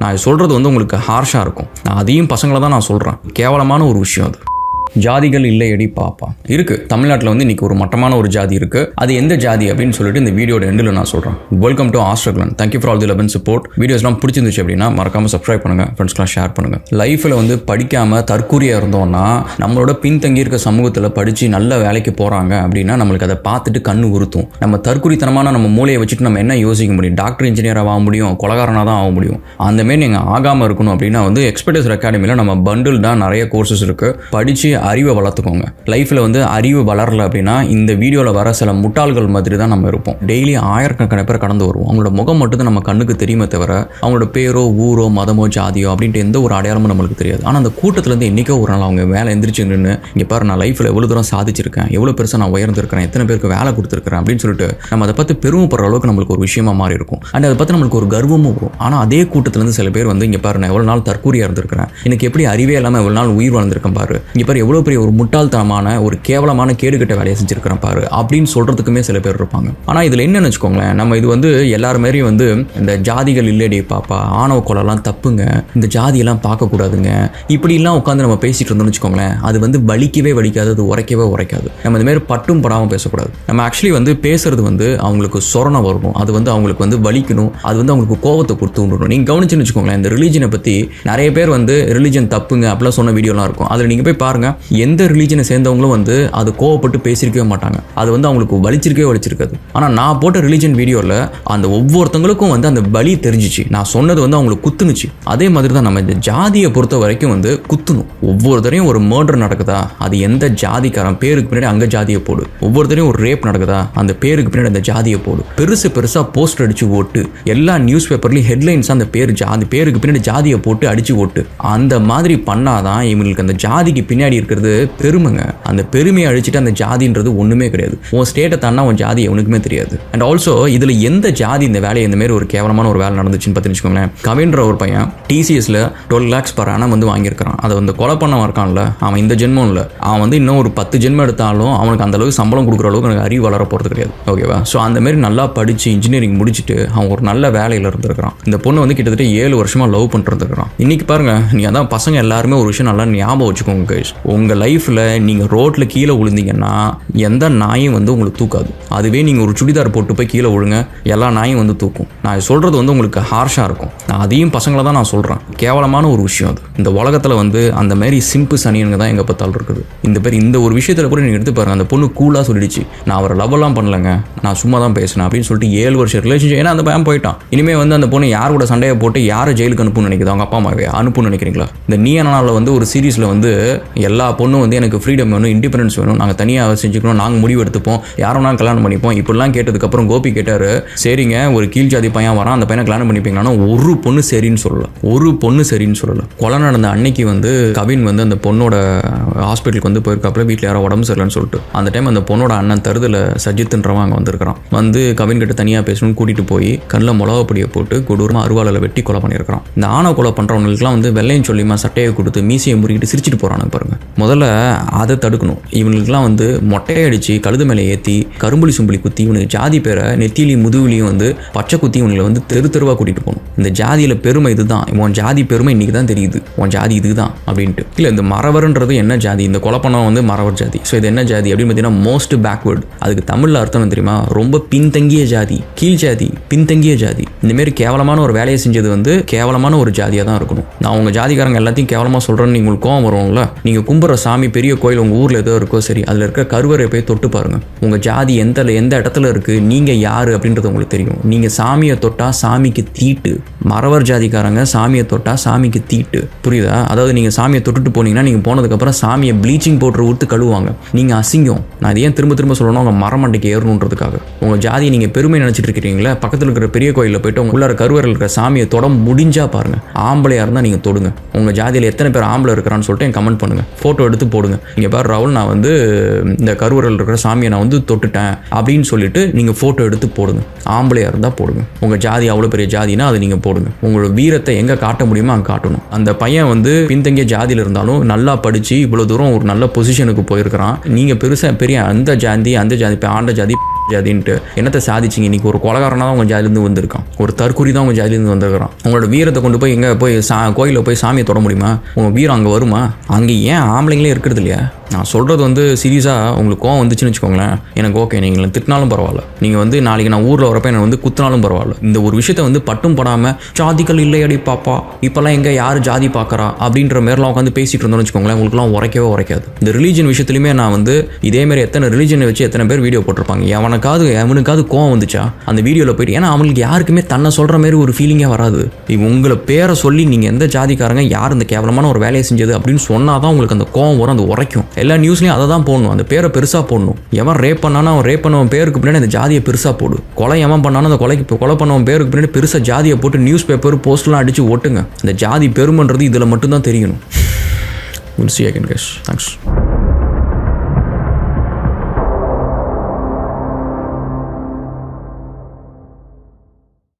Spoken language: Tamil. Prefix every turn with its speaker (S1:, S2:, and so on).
S1: நான் சொல்கிறது வந்து உங்களுக்கு ஹார்ஷாக இருக்கும். நான் அதையும் பசங்களை தான் நான் சொல்கிறேன். கேவலமான ஒரு விஷயம் அது. ஜாதிகள் இல்லையடி பாப்பா இருக்கு. தமிழ்நாட்டில் வந்து இன்னைக்கு ஒரு மட்டமான ஒரு ஜாதி இருக்கு. அது எந்த ஜாதி அப்படின்னு சொல்லிட்டு இந்த வீடியோட எண்டில் நான் சொல்றேன். Welcome to Australian. Thank you for all the love and support. வீடியோஸ்லாம் பிடிச்சிருந்துச்சு அப்படின்னா மறக்காம சப்ஸ்கிரைப் பண்ணுங்க, ஃப்ரெண்ட்ஸ்லாம் ஷேர் பண்ணுங்க. லைஃப்ல வந்து படிக்காம தற்கூரியா இருந்தோம்னா நம்மளோட பின்தங்கி இருக்க சமூகத்தில் படிச்சு நல்ல வேலைக்கு போறாங்க அப்படின்னா நம்மளுக்கு அதை பார்த்துட்டு கண்ணு உறுத்தும். நம்ம தற்கூரித்தனமான நம்ம மூளையை வச்சுட்டு நம்ம என்ன யோசிக்க முடியும்? டாக்டர், இன்ஜினியராக ஆக முடியும், கொலகாரனாக தான் ஆக முடியும். அந்த மாதிரி நீங்கள் ஆகாமல் இருக்கணும் அப்படின்னா வந்து எக்ஸ்பர்டைசர் அகாடமியில் நம்ம பண்டில் தான் நிறைய கோர்சஸ் இருக்கு. படிச்சு அறிவை வளர்த்துக்கோங்க. லைஃப்ல வந்து அறிவு வளரல அப்படின்னா இந்த வீடியோவில் வர சில முட்டாள்கள் மாதிரி தான் நம்ம இருப்போம். டெய்லி ஆயிரக்கணக்கான பேர் கடந்து வருவோம். அவங்களோட முகம் மட்டும் தான் நம்ம கண்ணுக்கு தெரியுமே தவிர அவங்களோட பேரோ ஊரோ மதமோ ஜாதியோ அப்படின்ட்டு எந்த ஒரு அடையாளமும் நம்மளுக்கு தெரியாது. ஆனால் அந்த கூட்டத்திலேருந்து என்னைக்கோ ஒரு நாள் அவங்க வேலை எந்திரிச்சு நின்று இங்கே பாரு நான் லைஃப்பில் எவ்வளோ தூரம் சாதிச்சிருக்கேன், எவ்வளோ பெருசாக நான் உயர்ந்திருக்கிறேன், எத்தனை பேருக்கு வேலை கொடுத்துருக்கிறேன் அப்படின்னு சொல்லிட்டு நம்ம அதை பார்த்து பெருமைப்படுற அளவுக்கு நம்மளுக்கு ஒரு விஷயமா மாறி இருக்கும். அண்ட் அதை பார்த்து நம்மளுக்கு ஒரு கர்வமும் வரும். ஆனால் அதே கூட்டத்திலேருந்து சில பேர் வந்து இங்கே பாரு நான் எவ்வளோ நாள் தற்கூரியா இருந்திருக்கிறேன், எனக்கு எப்படி அறிவே இல்லாமல் எவ்வளோ நாள் உயிர் வாழ்ந்திருக்கேன் பாரு, இங்கே பாரு எவ்வளோ பெரிய ஒரு முட்டாள்தனமான ஒரு கேவலமான கேடுகட்ட வேலையை செஞ்சிருக்கிறேன் பாரு அப்படின்னு சொல்றதுக்குமே சில பேர் இருப்பாங்க. ஆனா இதுல என்னன்னு வச்சுக்கோங்களேன், நம்ம இது வந்து எல்லாரும் மாதிரி வந்து இந்த ஜாதிகள் இல்லடி பாப்பா, ஆணவ கொலைலாம் தப்புங்க, இந்த ஜாதியெல்லாம் பார்க்க கூடாதுங்க, இப்படி எல்லாம் உட்காந்து நம்ம பேசிட்டு இருந்தோம்னு வச்சுக்கோங்களேன், அது வந்து வலிக்கவே வலிக்காது, அது உரைக்கவே உரைக்காது. நம்ம இந்த மாதிரி பட்டும் படாமல் பேசக்கூடாது. நம்ம ஆக்சுவலி வந்து பேசுறது வந்து அவங்களுக்கு சொரணை வரணும், அது வந்து அவங்களுக்கு வந்து வலிக்கணும், அது வந்து அவங்களுக்கு கோபத்தை கொடுத்து விடணும். நீங்க கவனிச்சுன்னு வச்சுக்கோங்களேன், இந்த ரிலீஜனை பத்தி நிறைய பேர் வந்து ரிலீஜன் தப்புங்க அப்படிலாம் சொன்ன வீடியோலாம் இருக்கும். அதுல நீங்க போய் பாருங்க, எந்த ரிலீஜனை சேர்ந்தவங்களும் வந்து அது கோவப்பட்டு பேசியிருக்கவே மாட்டாங்க. அது வந்து அவங்களுக்கு வலிச்சிருக்காது. ஆனால் நான் போட்ட ரிலீஜன் வீடியோவில் அந்த ஒவ்வொருத்தங்களுக்கும் வந்து அந்த வலி தெரிஞ்சிச்சு. நான் சொன்னது வந்து அவங்களுக்கு குத்துனுச்சு. அதே மாதிரி தான் நம்ம இந்த ஜாதியை பொறுத்த வரைக்கும் வந்து குத்தணும். ஒவ்வொருத்தரையும் ஒரு மர்டர் நடக்குதா, அது எந்த ஜாதிக்காரன் பேருக்கு பின்னாடி அங்கே ஜாதியை போடு. ஒவ்வொருத்தரையும் ஒரு ரேப் நடக்குதா, அந்த பேருக்கு பின்னாடி அந்த ஜாதியை போடு. பெருசா போஸ்டர் அடிச்சு ஓட்டு. எல்லா நியூஸ் பேப்பர்லையும் ஹெட்லைன்ஸ் அந்த பேருக்கு பின்னாடி ஜாதியை போட்டு அடிச்சு ஓட்டு. அந்த மாதிரி பண்ணாதான் இவங்களுக்கு அந்த ஜாதிக்கு பின்னாடி இருக்கிறது பெருமைங்க. அந்த பெருமையை அழிச்சிட்டு அந்த ஜாதின்றது ஒண்ணுமே கிடையாது. உன் ஸ்டேட்டை தாண்டா உன் ஜாதி எவனுக்குமே தெரியாது. அண்ட் ஆல்சோ இதுல எந்த ஜாதி இந்த வேலையை இந்த மாதிரி ஒரு கேவலமான ஒரு வேலை நடந்துச்சுன்னு பார்த்துச்சுக்கோங்களேன். கவின்ற ஒரு பையன் TCSல 12 lakhs per annum வந்து வாங்கியிருக்கிறான். அதை வந்து கொலை பண்ண இருக்கான்ல, அவன் இந்த ஜென்மம் இல்லை, அவன் வந்து இன்னும் ஒரு 10 ஜென்மம் எடுத்தாலும் அவனுக்கு அந்த அளவுக்கு சம்பளம் கொடுக்குற அளவுக்கு எனக்கு அறிவு வளர போறது கிடையாது. ஓகேவா? ஸோ அந்த மாதிரி நல்லா படிச்சு இன்ஜினியரிங் முடிச்சுட்டு அவன் ஒரு நல்ல வேலையில இருந்திருக்கிறான். இந்த பொண்ணு வந்து கிட்டத்தட்ட 7 வருஷமா லவ் பண்ணிட்டு இருக்கிறான். இன்னைக்கு பாருங்க, நீ அதான் பசங்க எல்லாருமே ஒரு விஷயம் நல்லா ஞாபகம் வச்சுக்கோங்க கைஸ். உங்க லைஃப்ல நீங்க ரோட்ல கீழே விழுந்தீங்கன்னா எந்த நாயும் வந்து உங்களுக்கு தூக்காது. அதுவே நீங்க ஒரு சுடிதார் போட்டு போய் கீழே விழுங்க, எல்லா நாயும் வந்து தூக்கும். நான் சொல்றது வந்து உங்களுக்கு ஹார்ஷா இருக்கும். நான் அதையும் பசங்களை தான் நான் சொல்றேன். கேவலமான ஒரு விஷயம் அது. இந்த உலகத்துல வந்து அந்த மாதிரி சிம்பு சனியனுங்க தான் எங்க பார்த்தாலும் இருக்குது. இந்த ஒரு விஷயத்துல கூட நீங்க எடுத்து பாருங்க. அந்த பொண்ணு கூலா சொல்லிடுச்சு, நான் அவரை லவ் எல்லாம் பண்ணலங்க, நான் சும்மா தான் பேசினேன் அப்படின்னு சொல்லிட்டு 7 வருஷம் ரிலேஷன்ஷிப். ஏன்னா அந்த பையன் போயிட்டான். இனிமே வந்து அந்த பொண்ணு யார் கூட சண்டையை போட்டு யாரை ஜெயிலுக்கு அனுப்புன்னு நினைக்குது? அவங்க அப்பா அம்மாவே அனுப்புன்னு நினைக்கிறீங்களா? இந்த நீ நாளில் வந்து ஒரு சீரீஸ்ல வந்து எல்லா பொண்ணும் வந்து எனக்கு ஃப்ரீடம் வேணும், இண்டிபெண்டன்ஸ் வேணும், நாங்கள் தனியாக செஞ்சுக்கணும், நாங்கள் முடிவு எடுத்துப்போம், யாரும் நாங்கள் கல்யாணம் பண்ணிப்போம், இப்படிலாம் கேட்டதுக்கப்புறம் கோபி கேட்டார், சரிங்க ஒரு கீழ் ஜாதி பையன் வரான், அந்த பையனை கல்யாணம் பண்ணிப்பீங்கன்னா ஒரு பொண்ணு சரின்னு சொல்லல. கொலை நடந்த அன்னைக்கு வந்து கவின் வந்து அந்த பொண்ணோட ஹாஸ்பிட்டலுக்கு வந்து போயிருக்காப்புல, வீட்டில் யாரோ உடம்பு சரியில்லைன்னு சொல்லிட்டு. அந்த டைம் அந்த பொண்ணோட அண்ணன் தருதல சஜித்ன்றவன் அங்கே வந்திருக்கிறான். வந்து கவின் கிட்ட தனியாக பேசணும்னு கூட்டிட்டு போய் கண்ணில் மிளகா பொடியை போட்டு கொடூரமாக அருவாளில் வெட்டி கொலை பண்ணியிருக்கிறான். இந்த ஆணவ கொலை பண்ணுறவங்களுக்குலாம் வந்து வெள்ளையும் சொல்லிமா சட்டையை கொடுத்து மீசையை முறுக்கிட்டு சிரிச்சிட்டு போகிறானுங்க பாருங்க. முதல்ல அதை தடுக்கணும். இவங்களுக்குலாம் வந்து மொட்டையை அடிச்சு கழுது மேலே ஏற்றி கரும்புலி சும்புலி குத்தி இவனுக்கு ஜாதி பேரை நெத்திலையும் முதுகுலையும் வந்து பச்சை குத்தி இவங்களை வந்து தெருவாக கூட்டிட்டு போகணும். இந்த ஜாதியில பெருமை இதுதான், உன் ஜாதி பெருமை இன்னைக்கு தான் தெரியுது, உன் ஜாதி இதுதான் அப்படின்ட்டு. இல்லை இந்த மறவர்ன்றது என்ன ஜாதி? இந்த கொலை பண்ண வந்து மறவர் ஜாதி. ஸோ இது என்ன ஜாதி அப்படின்னு பார்த்தீங்கன்னா மோஸ்ட் பேக்வேர்டு. அதுக்கு தமிழில் அர்த்தம் தெரியுமா? ரொம்ப பின்தங்கிய ஜாதி, கீழ் ஜாதி, பின்தங்கிய ஜாதி. இந்த மாதிரி கேவலமான ஒரு வேலையை செஞ்சது வந்து கேவலமான ஒரு ஜாதியாக தான் இருக்கணும். நான் உங்க ஜாதிக்காரங்க எல்லாத்தையும் கேவலமாக சொல்றேன்னு உங்களுக்கு கோவம் வரும்ல. நீங்க கும்புற சாமி பெரிய கோயில் உங்க ஊர்ல ஏதோ இருக்கோ சரி, அதுல இருக்க கருவறை போய் தொட்டு பாருங்க. உங்க ஜாதி எந்த இடத்துல இருக்கு, நீங்க யாரு அப்படின்றது உங்களுக்கு தெரியும். நீங்க சாமியை தொட்டா சாமிக்கு தீட்டு. மறவர் ஜாதிக்காரங்க சாமியை தொட்டா சாமிக்கு தீட்டு, புரியுதா? அதாவது நீங்க சாமியை தொட்டுட்டு போனீங்கன்னா நீங்க போனதுக்கு அப்புறம் சாமியை ப்ளீச்சிங் பவுடர் ஊத்து கழுவுவாங்க. நீங்க அசிங்கம். நான் இதை ஏன் திரும்ப சொல்லணும், உங்க மரமண்டைக்கு ஏறணுன்றதுக்காக. உங்க ஜாதியை நீங்க பெருமை நினைச்சிட்டு இருக்கீங்களா? பக்கத்துல இருக்கிற பெரிய கோயிலில் போயிட்டு உங்க உள்ளார கருவறையில் இருக்கிற சாமியை தொட முடிஞ்சா பாருங்க. ஆம்பளையா இருந்தா நீங்க தொடுங்க. உங்க ஜாதியில எத்தனை பேர் ஆம்பளை இருக்கிறான்னு சொல்லிட்டு கமெண்ட் பண்ணுங்க, போட்டோ எடுத்து போடுங்க. இங்க பாரு ராகுல், நான் வந்து இந்த கருவறையில் இருக்கிற சாமியை நான் வந்து தொட்டுட்டேன் அப்படின்னு சொல்லிட்டு நீங்க போட்டோ எடுத்து போடுங்க. ஆம்பளையா இருந்தா போடுங்க. உங்க ஜாதி அவ்வளவு பெரிய ஜாதினா அதை நீங்க போடுங்க. உங்களோட வீரத்தை எங்க காட்ட முடியுமோ அங்க காட்டணும். அந்த பையன் வந்து பின்தங்கிய ஜாதியில இருந்தாலும் நல்லா படிச்சு இவ்வளவு தூரம் ஒரு நல்ல பொசிஷனுக்கு போயிருக்கிறான். நீங்க பெரிய அந்த ஜாதி ஆண்ட ஜாதி ஜாதின்ட்டு என்னத்தை சாதிச்சிங்க? இன்னைக்கு ஒரு கொலகாரனா தான் உங்க ஜாதியிலேருந்து வந்திருக்கான், ஒரு தற்குறி தான் உங்க ஜாதியிலேருந்து வந்திருக்கிறான். உங்களோட வீரத்தை கொண்டு போய் எங்கே போய் கோயிலில் போய் சாமியை தொட முடியுமா? உங்கள் வீரம் அங்கே வருமா? அங்கே ஏன் ஆம்பளைங்களே இருக்கிறது இல்லையா? நான் சொல்கிறது வந்து சீரியஸாக உங்களுக்கு கோவம் வந்துச்சுன்னு வச்சுக்கோங்களேன், எனக்கு ஓகே, நீங்கள் திட்டினாலும் பரவாயில்ல, நீங்கள் வந்து நாளைக்கு நான் ஊரில் வரப்போ என்னை வந்து குத்தினாலும் பரவாயில்ல. இந்த ஒரு விஷயத்தை வந்து பட்டும் படாமல் ஜாதிகள் இல்லையடி பாப்பா, இப்போல்லாம் எங்கே யார் ஜாதி பார்க்குறா அப்படின்ற மாதிரிலாம் உட்காந்து பேசிகிட்டு இருந்தோம்னு வச்சுக்கோங்களேன், உங்களுக்குலாம் உரைக்காது. இந்த ரிலீஜன் விஷயத்துலையுமே நான் வந்து இதேமாதிரி எத்தனை ரிலீஜனை வச்சு எத்தனை பேர் வீடியோ போட்டிருப்பாங்க. அவனுக்காவது கோவம் வந்துச்சா அந்த வீடியோவில் போயிட்டு? ஏன்னா அவங்களுக்கு யாருக்குமே தன்னை சொல்கிற மாதிரி ஒரு ஃபீலிங்கே வராது. உங்களை பேரை சொல்லி நீங்கள் எந்த ஜாதிக்காரங்க யார் இந்த கேவலமான ஒரு வேலையை செஞ்சது அப்படின்னு சொன்னால் தான் உங்களுக்கு அந்த கோவம் வரும், அந்த உரைக்கும். எல்லா நியூஸ்லையும் அதை தான் போடணும், அந்த பேரை பெருசாக போடணும். எவன் ரேப் பண்ணானா அவன் ரேப் பண்ணவன் பேருக்கு பின்னாடி அந்த ஜாதியை பெருசாக போடு. கொலை எவன் பண்ணாலும் அந்த கொலை பண்ணவன் பேருக்கு பின்னாடி பெருசாக ஜாதியை போட்டு நியூஸ் பேப்பர் போஸ்ட்லாம் அடித்து ஓட்டுங்க. இந்த ஜாதி பெருமன்றது இதில் மட்டும்தான் தெரியணும். We'll see you again, guys. Thanks.